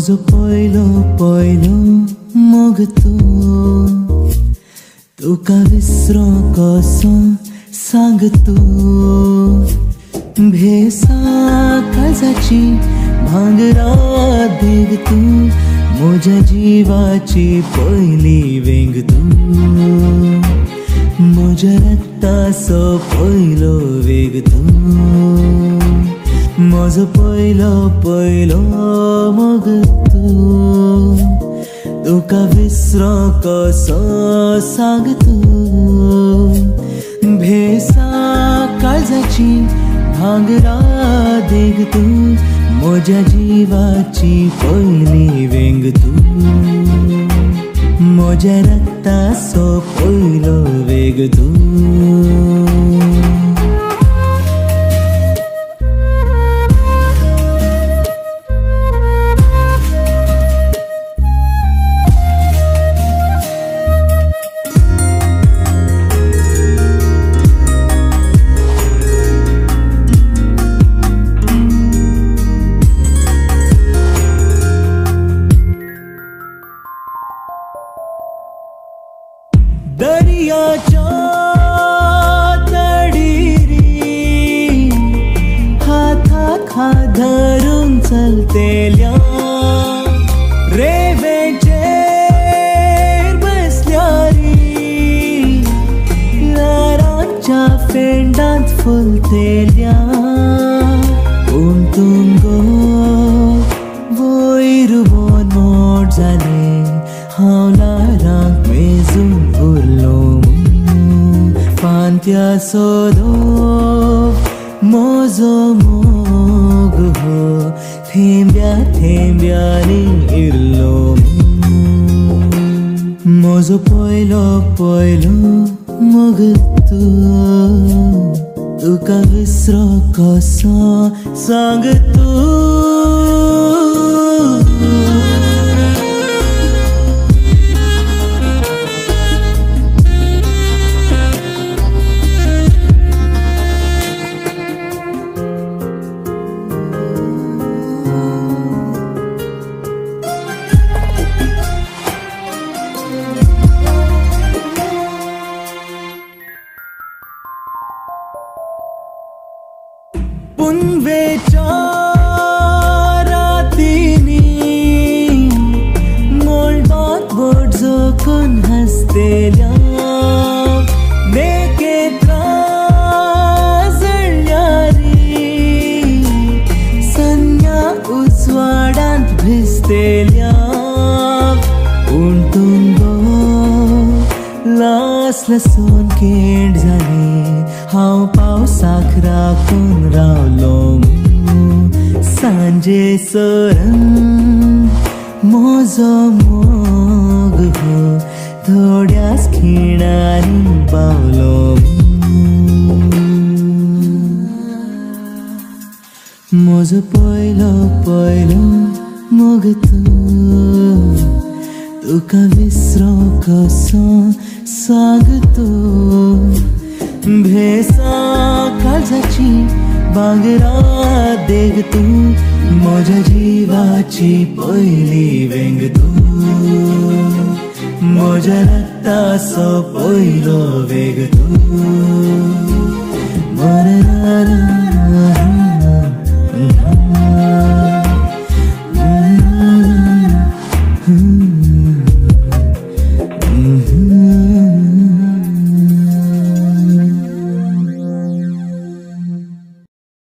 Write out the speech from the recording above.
म्हजो पयलो पयलो मोग तुका विसरो कसो सांग भेसा काळजाची भांगरा देग म्हज्या जीवाची पयली वेंग म्हज्या रक्ताचो पयलो वेग म्हजो पयलो पयलो मोग तुका विसरो कसो सांग भेसा काळजाची भांगरा देग म्हज्या जीवाची पयली वेंग म्हज्या रक्ताचो पयलो वेग दर्याच्या तडीरी हाताक हात धरून चलतेल्या रेवेचेर बसल्यारी लारांच्या फेंडांत फुलतेल्या पूण तुमगो वयर मोठ जाले हांव लारांक मेजून उरलो पांत्या सोदो म्हजो मोग हो थेंब्या थेंब्यांनी इरलो म्हजो पयलो पयलो मोग तुका विसरो कसो सांग पुनवेच्या रातीनी मोल्डात बोट जोखून हसतेल्या नेकेत्रां जळल्यारी सन्या उजवाडांत भिजतेल्या पूण तुमगो लास लसून केंड जाले हांव पावसाक राखून रावलो सांजे सोरन म्हजो मोग हो थोड्याच खिणांनी पावलो म्हजो पयलो पयलो मोग तुका विसरो कसो सांग भेसा काळजाची भांगरा देग म्हज्या जीवाची पयली वेंग म्हज्या रक्ताचो पयलो वेग